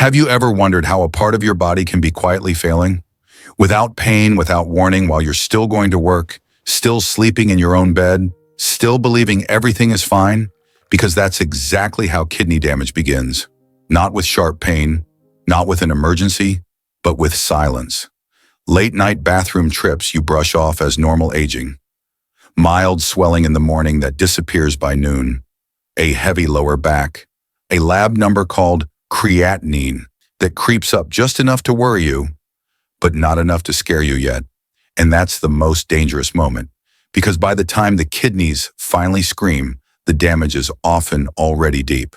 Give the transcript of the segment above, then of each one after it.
Have you ever wondered how a part of your body can be quietly failing? Without pain, without warning, while you're still going to work, still sleeping in your own bed, still believing everything is fine? Because that's exactly how kidney damage begins. Not with sharp pain, not with an emergency, but with silence. Late-night bathroom trips you brush off as normal aging. Mild swelling in the morning that disappears by noon. A heavy lower back. A lab number called creatinine that creeps up just enough to worry you, but not enough to scare you yet. And that's the most dangerous moment, because by the time the kidneys finally scream, the damage is often already deep.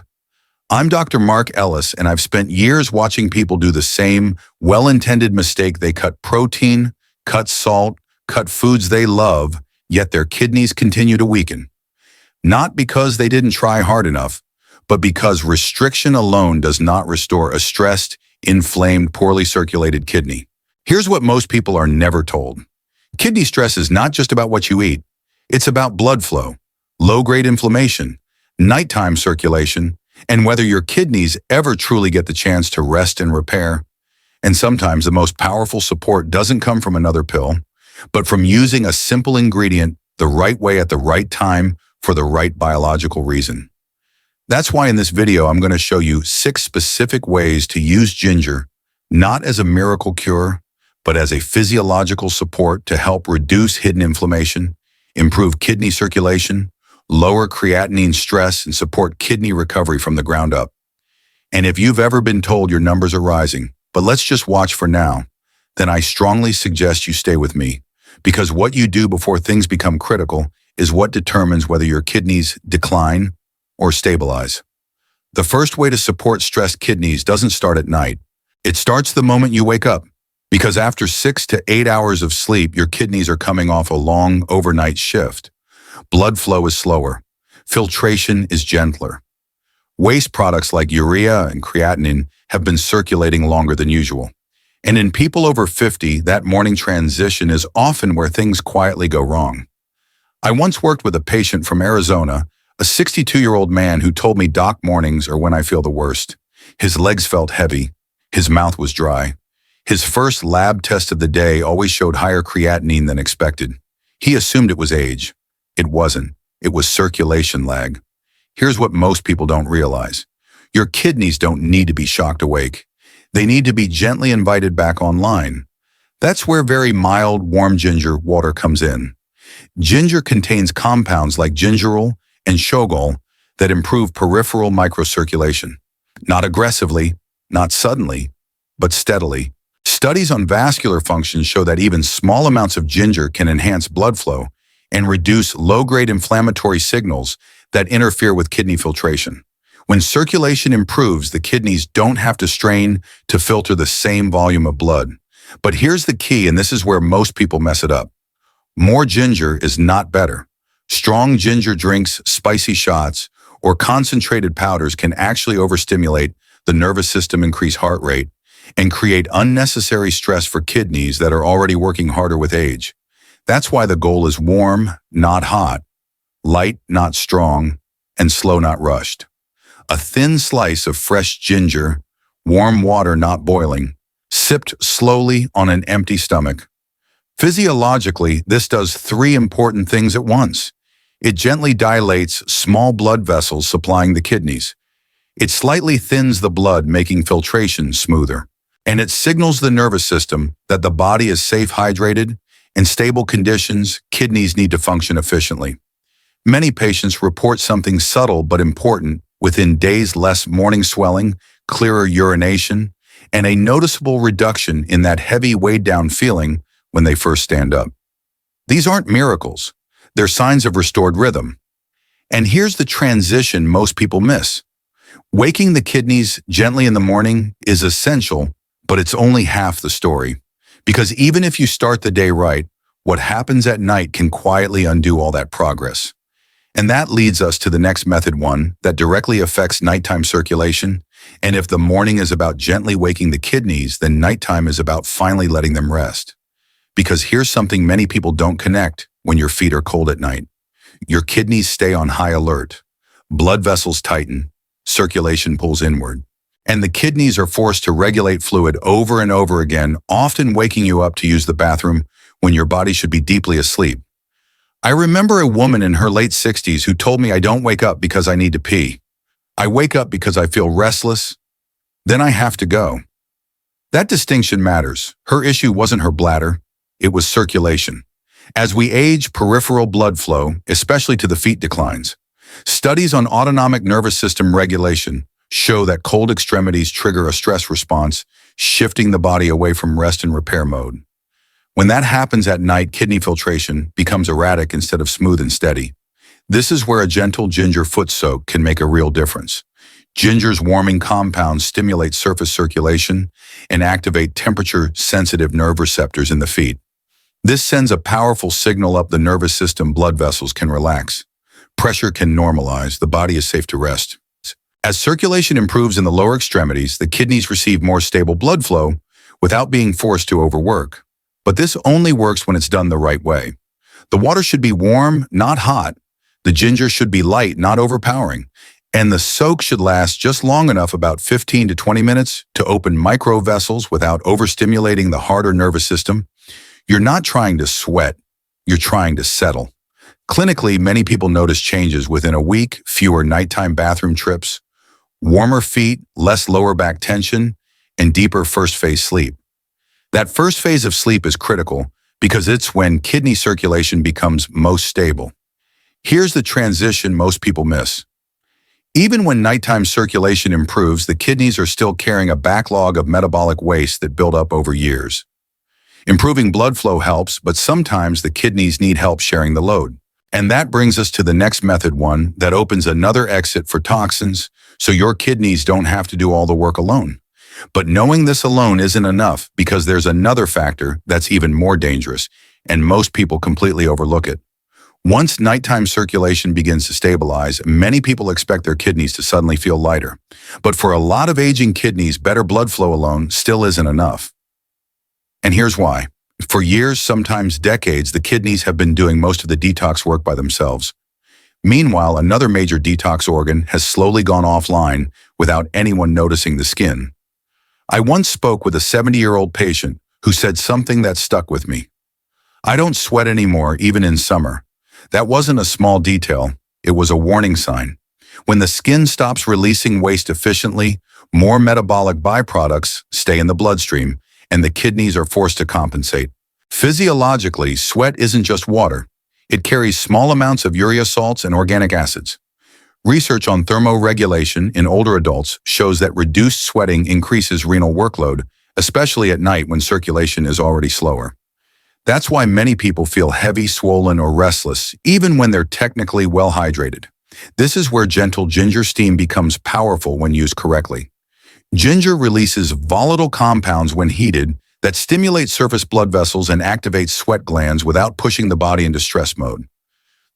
I'm Dr. Mark Ellis, and I've spent years watching people do the same well-intended mistake. They cut protein, cut salt, cut foods they love, yet their kidneys continue to weaken. Not because they didn't try hard enough, but because restriction alone does not restore a stressed, inflamed, poorly circulated kidney. Here's what most people are never told. Kidney stress is not just about what you eat. It's about blood flow, low-grade inflammation, nighttime circulation, and whether your kidneys ever truly get the chance to rest and repair. And sometimes the most powerful support doesn't come from another pill, but from using a simple ingredient the right way at the right time for the right biological reason. That's why in this video, I'm going to show you 6 specific ways to use ginger, not as a miracle cure, but as a physiological support to help reduce hidden inflammation, improve kidney circulation, lower creatinine stress, and support kidney recovery from the ground up. And if you've ever been told your numbers are rising, but let's just watch for now, then I strongly suggest you stay with me, because what you do before things become critical is what determines whether your kidneys decline or stabilize. The first way to support stressed kidneys doesn't start at night. It starts the moment you wake up, because after 6 to 8 hours of sleep, your kidneys are coming off a long overnight shift. Blood flow is slower. Filtration is gentler. Waste products like urea and creatinine have been circulating longer than usual. And in people over 50, that morning transition is often where things quietly go wrong. I once worked with a patient from Arizona, a 62-year-old man who told me, "Doc, mornings are when I feel the worst." His legs felt heavy. His mouth was dry. His first lab test of the day always showed higher creatinine than expected. He assumed it was age. It wasn't. It was circulation lag. Here's what most people don't realize. Your kidneys don't need to be shocked awake. They need to be gently invited back online. That's where very mild, warm ginger water comes in. Ginger contains compounds like gingerol and shogal that improve peripheral microcirculation. Not aggressively, not suddenly, but steadily. Studies on vascular function show that even small amounts of ginger can enhance blood flow and reduce low-grade inflammatory signals that interfere with kidney filtration. When circulation improves, the kidneys don't have to strain to filter the same volume of blood. But here's the key, and this is where most people mess it up. More ginger is not better. Strong ginger drinks, spicy shots, or concentrated powders can actually overstimulate the nervous system, increase heart rate, and create unnecessary stress for kidneys that are already working harder with age. That's why the goal is warm, not hot, light, not strong, and slow, not rushed. A thin slice of fresh ginger, warm water, not boiling, sipped slowly on an empty stomach. Physiologically, this does 3 important things at once. It gently dilates small blood vessels supplying the kidneys. It slightly thins the blood, making filtration smoother. And it signals the nervous system that the body is safe, hydrated. In stable conditions, kidneys need to function efficiently. Many patients report something subtle but important within days: less morning swelling, clearer urination, and a noticeable reduction in that heavy, weighed-down feeling when they first stand up. These aren't miracles. They're signs of restored rhythm. And here's the transition most people miss. Waking the kidneys gently in the morning is essential, but it's only half the story. Because even if you start the day right, what happens at night can quietly undo all that progress. And that leads us to the next method, one that directly affects nighttime circulation. And if the morning is about gently waking the kidneys, then nighttime is about finally letting them rest. Because here's something many people don't connect when your feet are cold at night. Your kidneys stay on high alert. Blood vessels tighten. Circulation pulls inward. And the kidneys are forced to regulate fluid over and over again, often waking you up to use the bathroom when your body should be deeply asleep. I remember a woman in her late 60s who told me, "I don't wake up because I need to pee. I wake up because I feel restless, then I have to go." That distinction matters. Her issue wasn't her bladder, it was circulation. As we age, peripheral blood flow, especially to the feet, declines. Studies on autonomic nervous system regulation show that cold extremities trigger a stress response, shifting the body away from rest and repair mode. When that happens at night, kidney filtration becomes erratic instead of smooth and steady. This is where a gentle ginger foot soak can make a real difference. Ginger's warming compounds stimulate surface circulation and activate temperature-sensitive nerve receptors in the feet. This sends a powerful signal up the nervous system. Blood vessels can relax. Pressure can normalize. The body is safe to rest. As circulation improves in the lower extremities, the kidneys receive more stable blood flow without being forced to overwork. But this only works when it's done the right way. The water should be warm, not hot. The ginger should be light, not overpowering. And the soak should last just long enough, about 15 to 20 minutes, to open micro vessels without overstimulating the heart or nervous system. You're not trying to sweat, you're trying to settle. Clinically, many people notice changes within a week: fewer nighttime bathroom trips, warmer feet, less lower back tension, and deeper first phase sleep. That first phase of sleep is critical because it's when kidney circulation becomes most stable. Here's the transition most people miss. Even when nighttime circulation improves, the kidneys are still carrying a backlog of metabolic waste that built up over years. Improving blood flow helps, but sometimes the kidneys need help sharing the load. And that brings us to the next method, one that opens another exit for toxins, so your kidneys don't have to do all the work alone. But knowing this alone isn't enough, because there's another factor that's even more dangerous, and most people completely overlook it. Once nighttime circulation begins to stabilize, many people expect their kidneys to suddenly feel lighter. But for a lot of aging kidneys, better blood flow alone still isn't enough. And here's why. For years, sometimes decades, the kidneys have been doing most of the detox work by themselves. Meanwhile, another major detox organ has slowly gone offline without anyone noticing: the skin. I once spoke with a 70-year-old patient who said something that stuck with me. "I don't sweat anymore, even in summer." That wasn't a small detail, it was a warning sign. When the skin stops releasing waste efficiently, more metabolic byproducts stay in the bloodstream, and the kidneys are forced to compensate. Physiologically, sweat isn't just water. It carries small amounts of urea salts and organic acids. Research on thermoregulation in older adults shows that reduced sweating increases renal workload, especially at night when circulation is already slower. That's why many people feel heavy, swollen, or restless, even when they're technically well hydrated. This is where gentle ginger steam becomes powerful when used correctly. Ginger releases volatile compounds when heated that stimulate surface blood vessels and activate sweat glands without pushing the body into stress mode.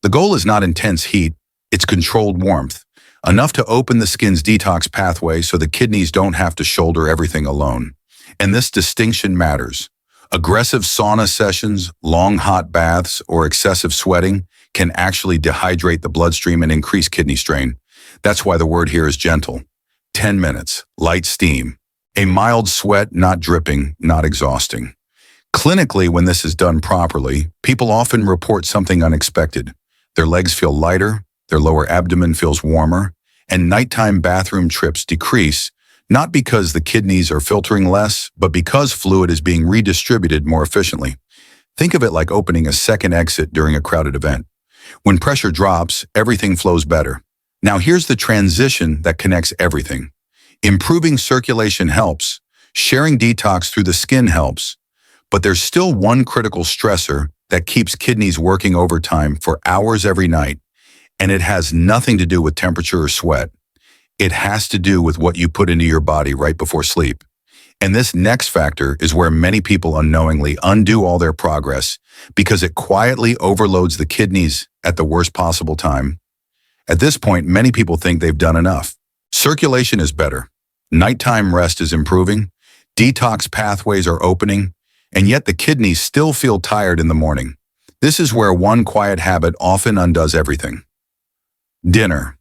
The goal is not intense heat, it's controlled warmth, enough to open the skin's detox pathway so the kidneys don't have to shoulder everything alone. And this distinction matters. Aggressive sauna sessions, long hot baths, or excessive sweating can actually dehydrate the bloodstream and increase kidney strain. That's why the word here is gentle. 10 minutes, light steam. A mild sweat, not dripping, not exhausting. Clinically, when this is done properly, people often report something unexpected. Their legs feel lighter, their lower abdomen feels warmer, and nighttime bathroom trips decrease, not because the kidneys are filtering less, but because fluid is being redistributed more efficiently. Think of it like opening a second exit during a crowded event. When pressure drops, everything flows better. Now here's the transition that connects everything. Improving circulation helps, sharing detox through the skin helps, but there's still one critical stressor that keeps kidneys working overtime for hours every night, and it has nothing to do with temperature or sweat. It has to do with what you put into your body right before sleep. And this next factor is where many people unknowingly undo all their progress because it quietly overloads the kidneys at the worst possible time. At this point, many people think they've done enough. Circulation is better. Nighttime rest is improving. Detox pathways are opening. And yet the kidneys still feel tired in the morning. This is where one quiet habit often undoes everything. Dinner.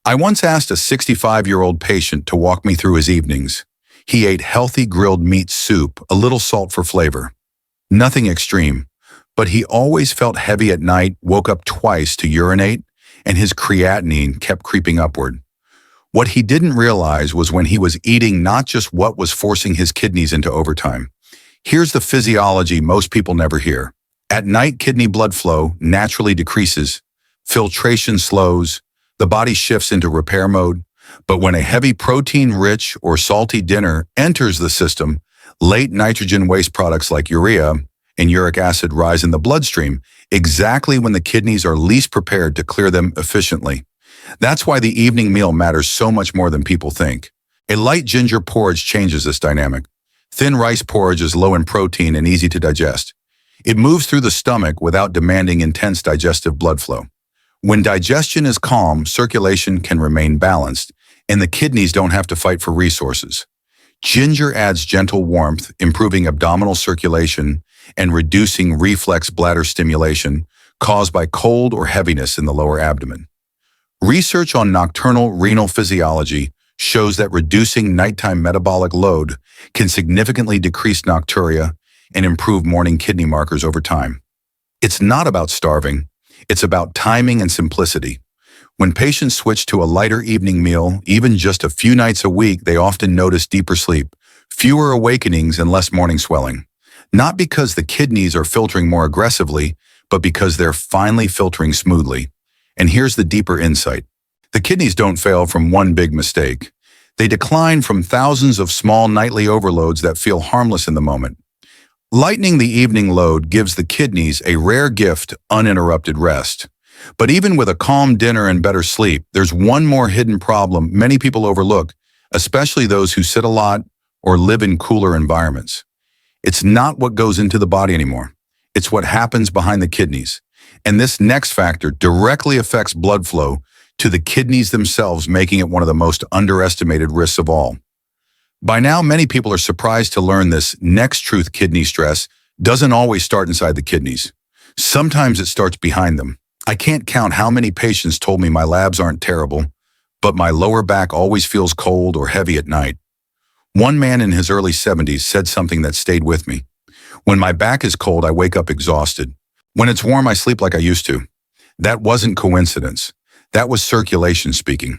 I once asked a 65-year-old patient to walk me through his evenings. He ate healthy grilled meat soup, a little salt for flavor. Nothing extreme, but he always felt heavy at night, woke up twice to urinate, and his creatinine kept creeping upward. What he didn't realize was when he was eating not just what was forcing his kidneys into overtime. Here's the physiology most people never hear. At night, kidney blood flow naturally decreases, filtration slows, the body shifts into repair mode, but when a heavy protein-rich or salty dinner enters the system, late nitrogen waste products like urea and uric acid rise in the bloodstream exactly when the kidneys are least prepared to clear them efficiently. That's why the evening meal matters so much more than people think. A light ginger porridge changes this dynamic. Thin rice porridge is low in protein and easy to digest. It moves through the stomach without demanding intense digestive blood flow. When digestion is calm, circulation can remain balanced, and the kidneys don't have to fight for resources. Ginger adds gentle warmth, improving abdominal circulation and reducing reflex bladder stimulation caused by cold or heaviness in the lower abdomen. Research on nocturnal renal physiology shows that reducing nighttime metabolic load can significantly decrease nocturia and improve morning kidney markers over time. It's not about starving, it's about timing and simplicity. When patients switch to a lighter evening meal, even just a few nights a week, they often notice deeper sleep, fewer awakenings, and less morning swelling. Not because the kidneys are filtering more aggressively, but because they're finally filtering smoothly. And here's the deeper insight. The kidneys don't fail from one big mistake. They decline from thousands of small nightly overloads that feel harmless in the moment. Lightening the evening load gives the kidneys a rare gift, uninterrupted rest. But even with a calm dinner and better sleep, there's one more hidden problem many people overlook, especially those who sit a lot or live in cooler environments. It's not what goes into the body anymore. It's what happens behind the kidneys. And this next factor directly affects blood flow to the kidneys themselves, making it one of the most underestimated risks of all. By now, many people are surprised to learn this next truth: kidney stress doesn't always start inside the kidneys. Sometimes it starts behind them. I can't count how many patients told me my labs aren't terrible, but my lower back always feels cold or heavy at night. One man in his early 70s said something that stayed with me. When my back is cold, I wake up exhausted. When it's warm, I sleep like I used to. That wasn't coincidence. That was circulation speaking.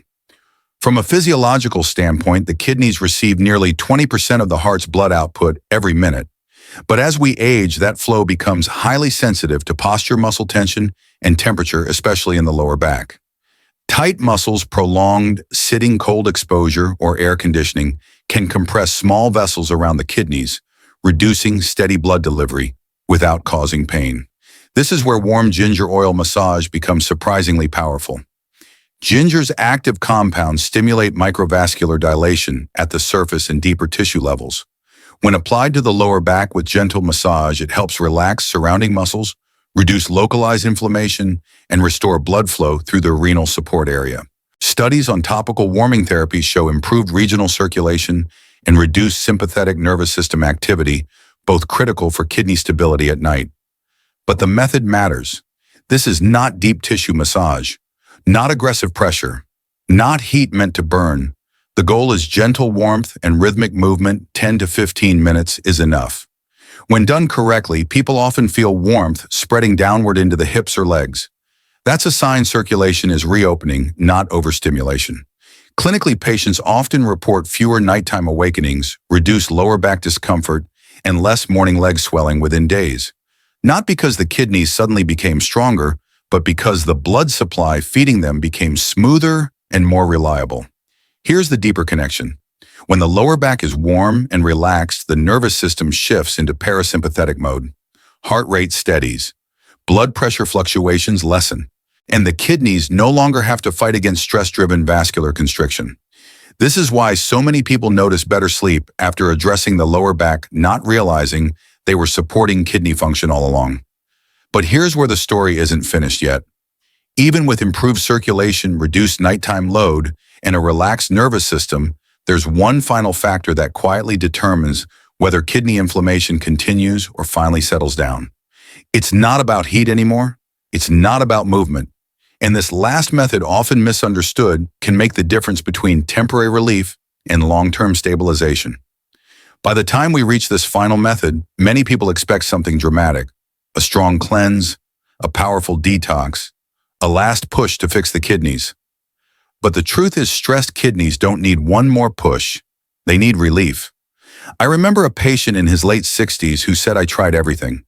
From a physiological standpoint, the kidneys receive nearly 20% of the heart's blood output every minute. But as we age, that flow becomes highly sensitive to posture, muscle tension, and temperature, especially in the lower back. Tight muscles, prolonged sitting, cold exposure, or air conditioning can compress small vessels around the kidneys, reducing steady blood delivery without causing pain. This is where warm ginger oil massage becomes surprisingly powerful. Ginger's active compounds stimulate microvascular dilation at the surface and deeper tissue levels. When applied to the lower back with gentle massage, it helps relax surrounding muscles, reduce localized inflammation, and restore blood flow through the renal support area. Studies on topical warming therapies show improved regional circulation and reduced sympathetic nervous system activity, both critical for kidney stability at night. But the method matters. This is not deep tissue massage, not aggressive pressure, not heat meant to burn. The goal is gentle warmth and rhythmic movement. 10 to 15 minutes is enough. When done correctly, people often feel warmth spreading downward into the hips or legs. That's a sign circulation is reopening, not overstimulation. Clinically, patients often report fewer nighttime awakenings, reduced lower back discomfort, and less morning leg swelling within days. Not because the kidneys suddenly became stronger, but because the blood supply feeding them became smoother and more reliable. Here's the deeper connection. When the lower back is warm and relaxed, the nervous system shifts into parasympathetic mode. Heart rate steadies, blood pressure fluctuations lessen, and the kidneys no longer have to fight against stress-driven vascular constriction. This is why so many people notice better sleep after addressing the lower back, not realizing they were supporting kidney function all along. But here's where the story isn't finished yet. Even with improved circulation, reduced nighttime load, and a relaxed nervous system, there's one final factor that quietly determines whether kidney inflammation continues or finally settles down. It's not about heat anymore. It's not about movement. And this last method, often misunderstood, can make the difference between temporary relief and long-term stabilization. By the time we reach this final method, many people expect something dramatic: a strong cleanse, a powerful detox, a last push to fix the kidneys. But the truth is, stressed kidneys don't need one more push. They need relief. I remember a patient in his late 60s who said, "I tried everything.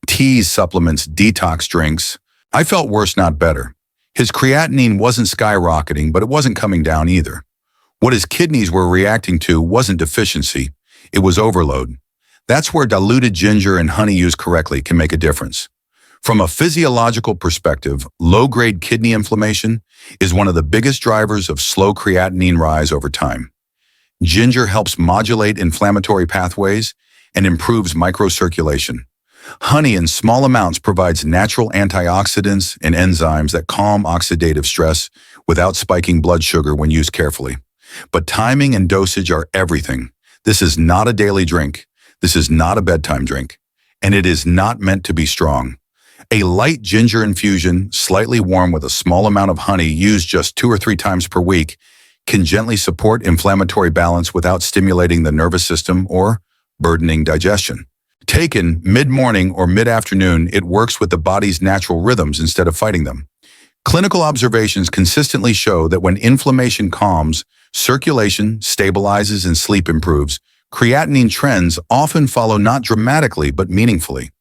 Teas, supplements, detox drinks. I felt worse, not better." His creatinine wasn't skyrocketing, but it wasn't coming down either. What his kidneys were reacting to wasn't deficiency, it was overload. That's where diluted ginger and honey used correctly can make a difference. From a physiological perspective, low-grade kidney inflammation is one of the biggest drivers of slow creatinine rise over time. Ginger helps modulate inflammatory pathways and improves microcirculation. Honey in small amounts provides natural antioxidants and enzymes that calm oxidative stress without spiking blood sugar when used carefully. But timing and dosage are everything. This is not a daily drink. This is not a bedtime drink. And it is not meant to be strong. A light ginger infusion, slightly warm with a small amount of honey used just 2 or 3 times per week, can gently support inflammatory balance without stimulating the nervous system or burdening digestion. Taken mid-morning or mid-afternoon, it works with the body's natural rhythms instead of fighting them. Clinical observations consistently show that when inflammation calms, circulation stabilizes and sleep improves, creatinine trends often follow, not dramatically but meaningfully.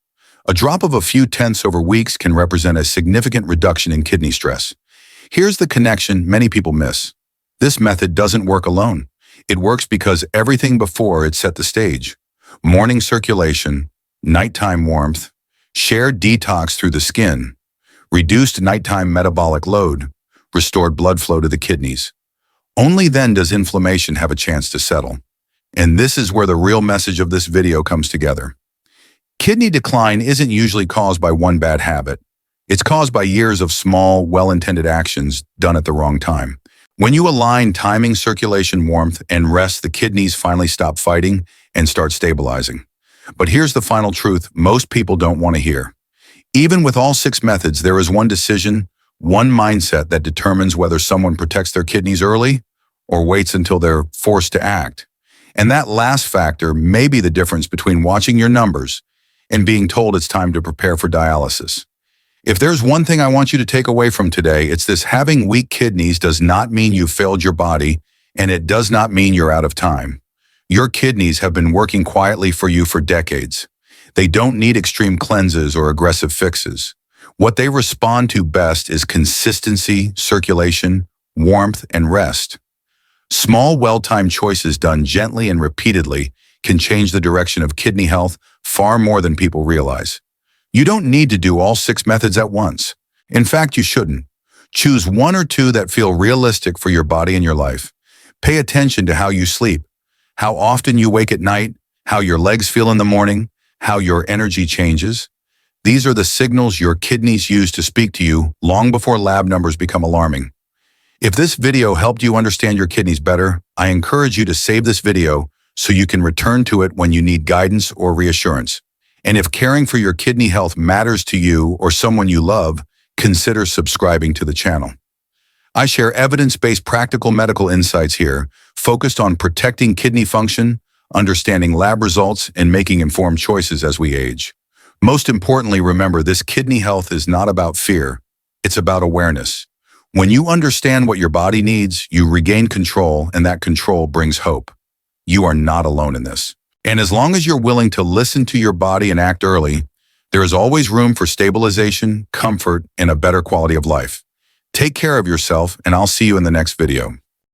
A drop of a few tenths over weeks can represent a significant reduction in kidney stress. Here's the connection many people miss. This method doesn't work alone. It works because everything before it set the stage. Morning circulation, nighttime warmth, shared detox through the skin, reduced nighttime metabolic load, restored blood flow to the kidneys. Only then does inflammation have a chance to settle. And this is where the real message of this video comes together. Kidney decline isn't usually caused by one bad habit. It's caused by years of small, well-intended actions done at the wrong time. When you align timing, circulation, warmth, and rest, the kidneys finally stop fighting and start stabilizing. But here's the final truth most people don't want to hear. Even with all 6 methods, there is one decision, one mindset that determines whether someone protects their kidneys early or waits until they're forced to act. And that last factor may be the difference between watching your numbers and being told it's time to prepare for dialysis. If there's one thing I want you to take away from today, it's this: having weak kidneys does not mean you failed your body, and it does not mean you're out of time. Your kidneys have been working quietly for you for decades. They don't need extreme cleanses or aggressive fixes. What they respond to best is consistency, circulation, warmth, and rest. Small, well-timed choices done gently and repeatedly can change the direction of kidney health far more than people realize. You don't need to do all 6 methods at once. In fact, you shouldn't. Choose 1 or 2 that feel realistic for your body and your life. Pay attention to how you sleep, how often you wake at night, how your legs feel in the morning, how your energy changes. These are the signals your kidneys use to speak to you long before lab numbers become alarming. If this video helped you understand your kidneys better, I encourage you to save this video so you can return to it when you need guidance or reassurance. And if caring for your kidney health matters to you or someone you love, consider subscribing to the channel. I share evidence-based practical medical insights here, focused on protecting kidney function, understanding lab results, and making informed choices as we age. Most importantly, remember, this kidney health is not about fear. It's about awareness. When you understand what your body needs, you regain control, and that control brings hope. You are not alone in this. And as long as you're willing to listen to your body and act early, there is always room for stabilization, comfort, and a better quality of life. Take care of yourself, and I'll see you in the next video.